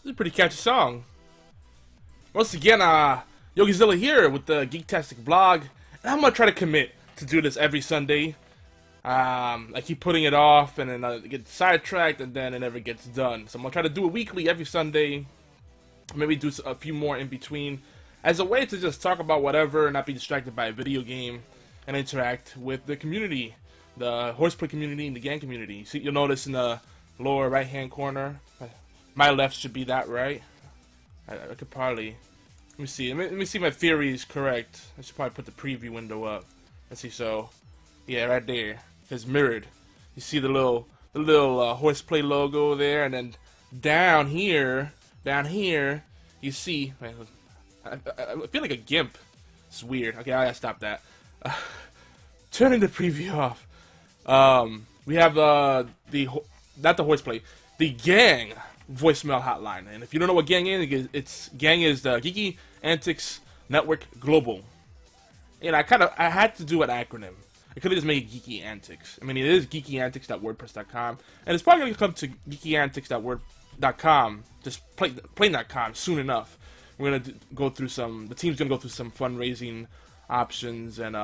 This is a pretty catchy song. Once again, Yogizilla here with the Geektastic blog, and I'm gonna try to commit to do this every Sunday. I keep putting it off, and then I get sidetracked, and then it never gets done. So I'm gonna try to do it weekly, every Sunday. Maybe do a few more in between, as a way to just talk about whatever, and not be distracted by a video game, and interact with the community, the horseplay community, and the gang community. See, you'll notice in the lower right-hand corner, my left should be that right. I could probably, let me see. Let me see if my theory is correct. I should probably put the preview window up. Let's see. So, yeah, right there, it's mirrored. You see the little horseplay logo there, and then down here, you see. Man, I feel like a gimp. It's weird. Okay, I gotta stop that. Turning the preview off. We have not the horseplay, the gang voicemail hotline. And if you don't know what gang is, gang is the Geeky Antics Network Global. And I had to do an acronym. I could have just made Geeky Antics. I mean, it is geekyantics.wordpress.com, and it's probably going to come to geekyantics.word.com, just plain.com soon enough. We're going to go through the team's going to go through some fundraising options and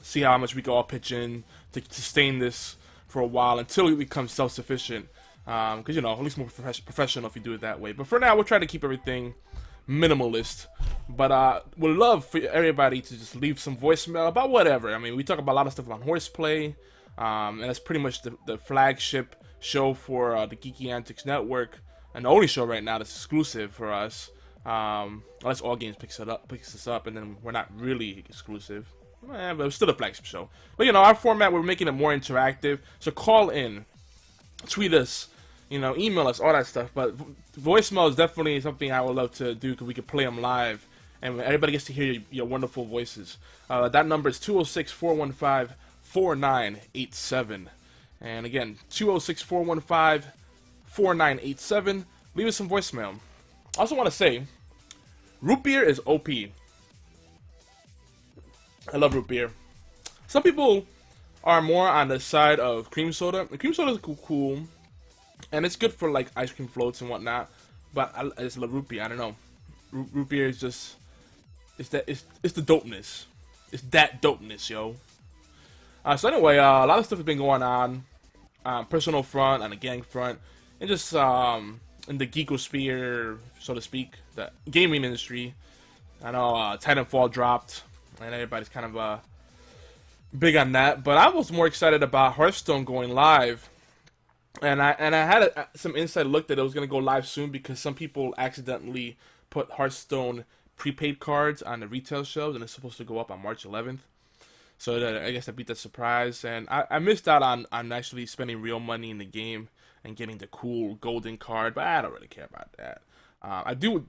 see how much we can all pitch in to sustain this for a while until we become self-sufficient. Because, you know, at least more professional if you do it that way. But for now, we'll try to keep everything minimalist. But we'd love for everybody to just leave some voicemail about whatever. I mean, we talk about a lot of stuff on horseplay, and that's pretty much the flagship show for the Geeky Antics Network, and the only show right now that's exclusive for us. Unless All Games picks us up, and then we're not really exclusive. But it's still a flagship show. But, you know, our format, we're making it more interactive. So call in, tweet us, you know, email us, all that stuff. But voicemail is definitely something I would love to do, because we could play them live, and everybody gets to hear your wonderful voices. That number is 206-415-4987. And again, 206-415-4987. Leave us some voicemail. I also want to say, root beer is OP. I love root beer. Some people are more on the side of cream soda. The cream soda is cool, and it's good for like ice cream floats and whatnot. But I just love root beer. I don't know. Root beer is just it's the dopeness. It's that dopeness, yo. So anyway, a lot of stuff has been going on, personal front, on the gang front, and just in the geekosphere, so to speak, the gaming industry. I know Titanfall dropped, and everybody's kind of big on that. But I was more excited about Hearthstone going live, and I had some inside look that it was going to go live soon, because some people accidentally put Hearthstone prepaid cards on the retail shelves, and it's supposed to go up on March 11th. So I guess I beat that surprise, and I missed out on actually spending real money in the game and getting the cool golden card, but I don't really care about that. I do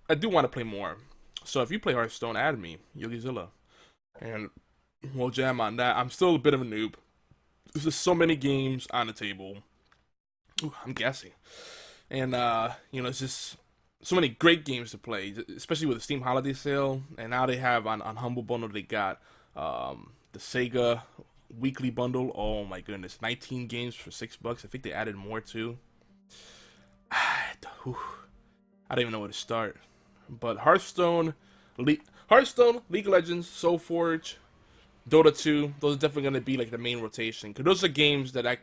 want to play more. So if you play Hearthstone, add me, Yogizilla, and we'll jam on that. I'm still a bit of a noob. There's just so many games on the table. Ooh, I'm gassy. And, you know, it's just so many great games to play, especially with the Steam Holiday Sale. And now they have on Humble Bundle, they got the Sega Weekly Bundle. Oh my goodness, 19 games for $6. I think they added more too. I don't even know where to start. But Hearthstone, League of Legends, Soulforge, Dota 2, those are definitely going to be like the main rotation, because those are games that I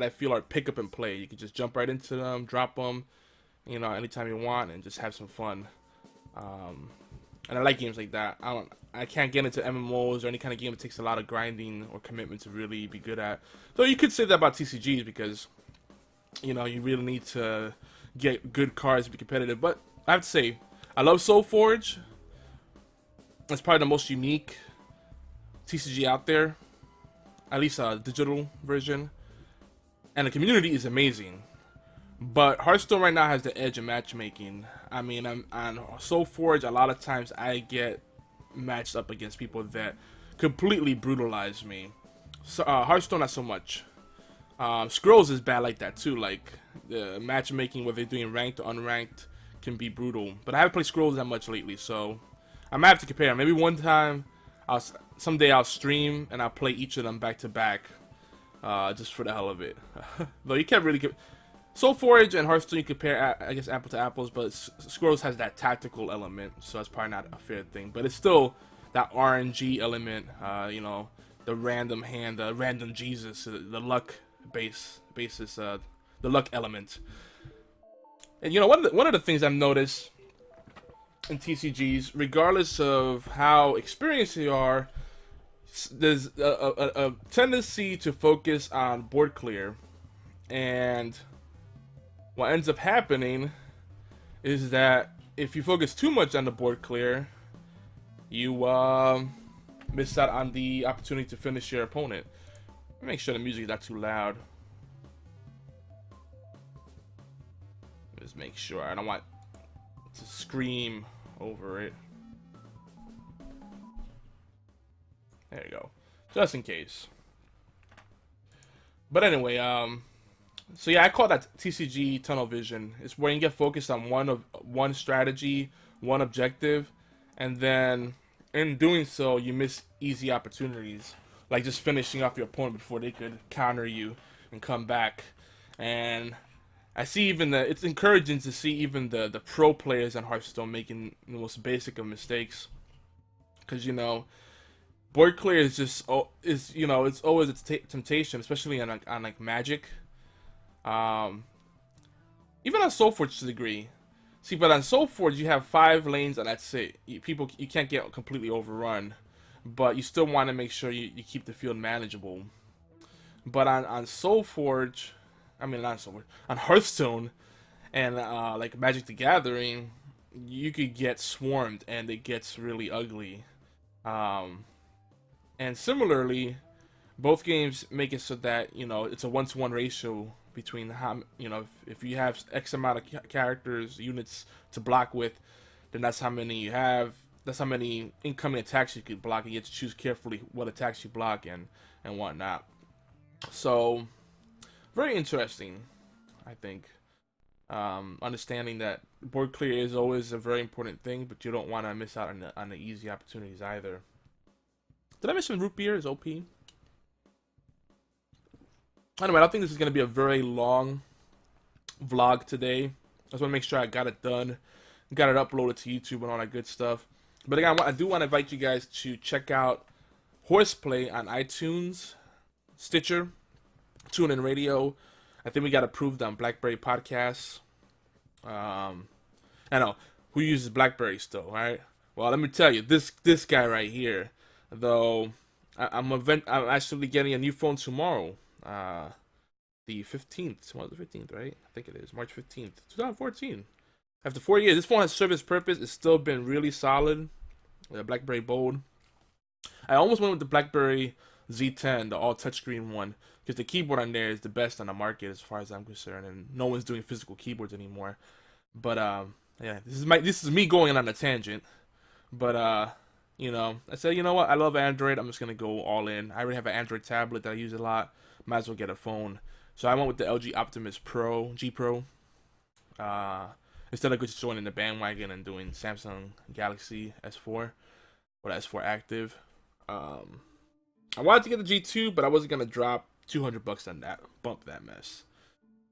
feel are pick up and play. You can just jump right into them, drop them, you know, anytime you want, and just have some fun. And I like games like that. I can't get into MMOs or any kind of game that takes a lot of grinding or commitment to really be good at. So you could say that about TCGs, because, you know, you really need to get good cards to be competitive. But I have to say, I love Soulforge. It's probably the most unique TCG out there, at least a digital version. And the community is amazing. But Hearthstone right now has the edge in matchmaking. I mean, on Soulforge, a lot of times I get matched up against people that completely brutalize me. So, Hearthstone, not so much. Scrolls is bad like that too. Like, the matchmaking, whether they're doing ranked or unranked, can be brutal. But I haven't played Scrolls that much lately, so I might have to compare. Maybe one time, someday I'll stream and I'll play each of them back to back, just for the hell of it. Though you can't really Soul Forge and Hearthstone, you compare, I guess, apple to apples, but Squirrels has that tactical element, so that's probably not a fair thing. But it's still that RNG element, you know, the random hand, the random Jesus, the luck basis, the luck element. And you know, one of the things I've noticed in TCGs, regardless of how experienced you are, there's a tendency to focus on board clear, and what ends up happening is that if you focus too much on the board clear, you miss out on the opportunity to finish your opponent. Make sure the music is not too loud. Just make sure I don't want to scream over it. There you go, just in case. But anyway, so yeah, I call that TCG tunnel vision. It's where you get focused on one strategy, one objective, and then in doing so, you miss easy opportunities, like just finishing off your opponent before they could counter you and come back. And I see even it's encouraging to see even the pro players on Hearthstone making the most basic of mistakes, because you know, board clear is just you know, it's always a temptation, especially on like Magic. Even on Soul Forge to a degree. See, but on Soul Forge you have 5 lanes and that's it. You can't get completely overrun, but you still want to make sure you keep the field manageable. But on Soul Forge, I mean not Soul Forge, on Hearthstone and like Magic the Gathering, you could get swarmed and it gets really ugly. And similarly, both games make it so that, you know, it's a 1-to-1 ratio between how, you know, if you have X amount of characters, units to block with, then that's how many you have. That's how many incoming attacks you could block, and you have to choose carefully what attacks you block and whatnot. So, very interesting, I think. Understanding that board clear is always a very important thing, but you don't want to miss out on the easy opportunities either. Did I mention root beer is OP? Anyway, I don't think this is going to be a very long vlog today. I just want to make sure I got it done, got it uploaded to YouTube and all that good stuff. But again, I do want to invite you guys to check out Horseplay on iTunes, Stitcher, TuneIn Radio. I think we got approved on Blackberry podcasts. I know who uses Blackberry still, right? Well, let me tell you, this guy right here, though, I'm actually getting a new phone tomorrow. The 15th. Tomorrow's the 15th, right? I think it is. March 15th, 2014. After 4 years, this phone has served its purpose. It's still been really solid. The Blackberry Bold. I almost went with the Blackberry Z10, the all touchscreen one, because the keyboard on there is the best on the market as far as I'm concerned, and no one's doing physical keyboards anymore. But yeah, this is me going on a tangent. But you know, I said, you know what? I love Android. I'm just gonna go all in. I already have an Android tablet that I use a lot. Might as well get a phone. So I went with the LG Optimus Pro, G Pro. Instead of just joining the bandwagon and doing Samsung Galaxy S4 or the S4 Active. I wanted to get the G2, but I wasn't gonna drop $200 on that, bump that mess.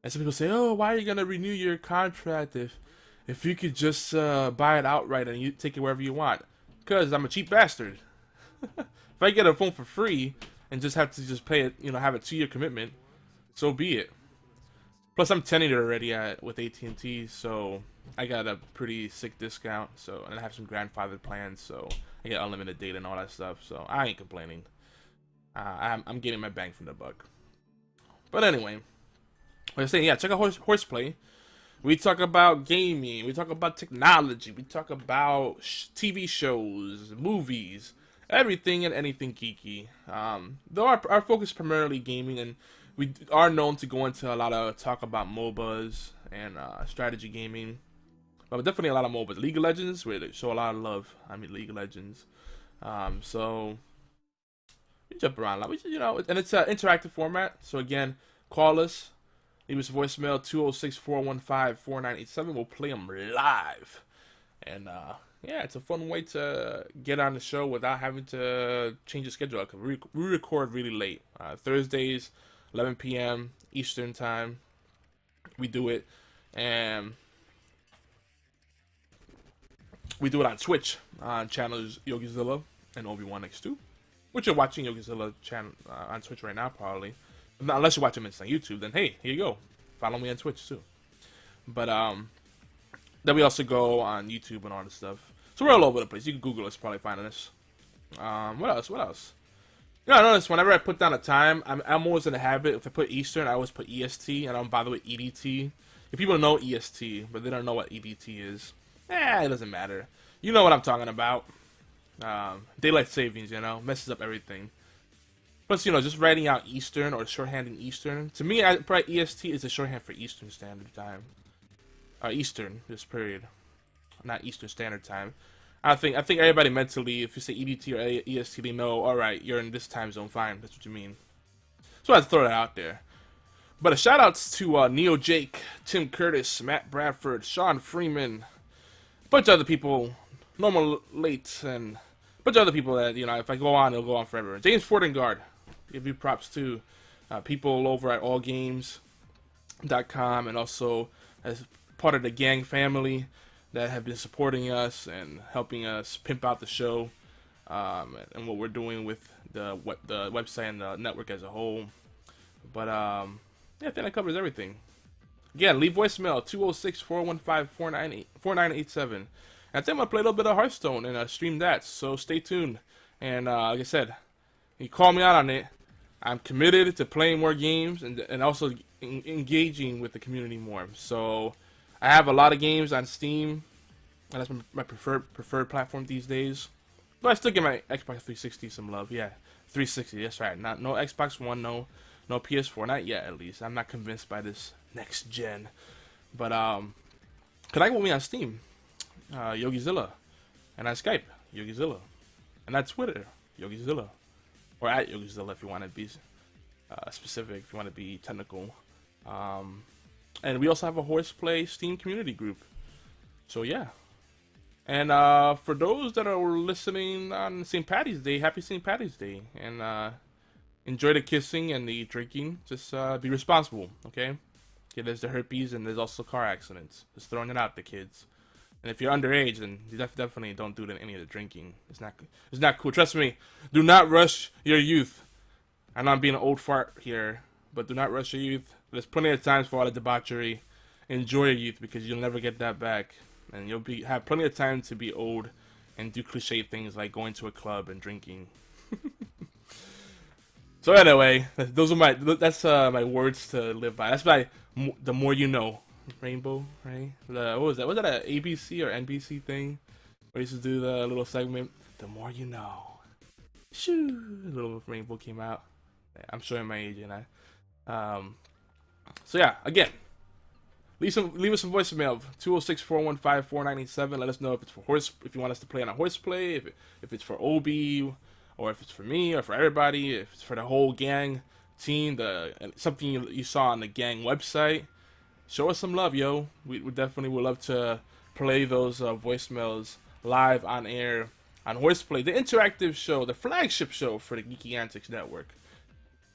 And some people say, "Oh, why are you gonna renew your contract if you could just buy it outright and you take it wherever you want?" Because I'm a cheap bastard. If I get a phone for free and just have to pay it, you know, have a 2-year commitment, so be it. Plus, I'm tenured already with AT&T, so I got a pretty sick discount. So, and I have some grandfathered plans, so I get unlimited data and all that stuff. So I ain't complaining. I'm getting my bang from the buck. But anyway, like I was saying, yeah, check out Horseplay. We talk about gaming, we talk about technology, we talk about TV shows, movies, everything and anything geeky. Though our focus is primarily gaming, and we are known to go into a lot of talk about MOBAs and strategy gaming. But definitely a lot of MOBAs. League of Legends, where they show a lot of love. I mean, League of Legends. So we jump around a lot. You know, and it's an interactive format. So again, call us. Leave us a voicemail, 206-415-4987. We'll play them live. And, yeah, it's a fun way to get on the show without having to change the schedule. We record really late. Thursdays, 11 p.m. Eastern time. We do it, and we do it on Twitch on channels Yogizilla and Obi-Wan X2, which you're watching Yogizilla channel on Twitch right now, probably. Unless you watch him on YouTube, then hey, here you go. Follow me on Twitch too. But then we also go on YouTube and all this stuff. So we're all over the place. You can Google us, probably find us. What else? What else? You know, I notice whenever I put down a time, I'm always in the habit. If I put Eastern, I always put EST. I don't bother with EDT. If people know EST, but they don't know what EDT is, it doesn't matter. You know what I'm talking about. Daylight savings, you know, messes up everything. Plus, you know, just writing out Eastern or shorthanding Eastern. To me, probably EST is a shorthand for Eastern Standard Time. Eastern, this period. Not Eastern Standard Time. I think everybody mentally, if you say EDT or EST, they know, alright, you're in this time zone, fine, that's what you mean. So I had to throw that out there. But a shout outs to Neo Jake, Tim Curtis, Matt Bradford, Sean Freeman, a bunch of other people, Normal Late, and a bunch of other people that, you know, if I go on, it'll go on forever. James Fordengard, give you props to people over at allgames.com, and also as part of the gang family that have been supporting us and helping us pimp out the show, and what we're doing with the website and the network as a whole. But yeah, I think that covers everything. Again, leave voicemail 206-415-4987. And I think I'm gonna play a little bit of Hearthstone and stream that. So stay tuned. And like I said, you call me out on it. I'm committed to playing more games and also engaging with the community more. So I have a lot of games on Steam, and that's my preferred platform these days. But I still give my Xbox 360 some love. Yeah, 360. That's right. No Xbox One. No PS4. Not yet, at least. I'm not convinced by this next gen. But connect with me on Steam, Yogizilla, and on Skype, Yogizilla, and on Twitter, Yogizilla, or at Yogizilla if you want to be specific. If you want to be technical. And we also have a Horseplay Steam community group. So yeah. And for those that are listening on St. Patty's Day, happy St. Patty's Day. And enjoy the kissing and the drinking. Just be responsible, okay? Okay, there's the herpes and there's also car accidents. Just throwing it out to kids. And if you're underage, then you definitely don't do any of the drinking. It's not cool. Trust me. Do not rush your youth. I know I'm being an old fart here, but do not rush your youth. There's plenty of times for all the debauchery. Enjoy your youth because you'll never get that back, and you'll have plenty of time to be old and do cliche things like going to a club and drinking. So anyway, that's my words to live by. That's the more you know, Rainbow, right? What was that? Was that an ABC or NBC thing? Where used to do the little segment, the more you know. Shoo! The little Rainbow came out. I'm showing my age, and so yeah, again, leave us some voicemail, 206-415-4987. Let us know if it's if you want us to play on a Horseplay, if it's for Obi, or if it's for me, or for everybody, if it's for the whole gang team, something you saw on the gang website. Show us some love, yo. We definitely would love to play those voicemails live on air on Horseplay, the interactive show, the flagship show for the Geeky Antics Network.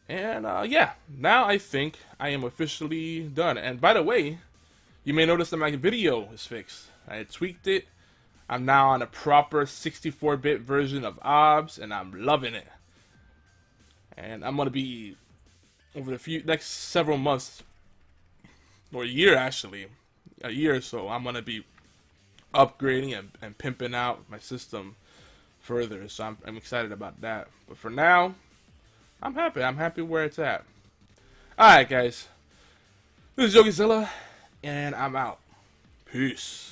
And yeah, now I think I am officially done. And by the way, you may notice that my video is fixed. I tweaked it. I'm now on a proper 64-bit version of OBS, and I'm loving it. And I'm going to be, over the next several months, or a year actually, a year or so, I'm going to be upgrading and pimping out my system further. So I'm excited about that. But for now, I'm happy. I'm happy where it's at. Alright, guys. This is Yogizilla, and I'm out. Peace.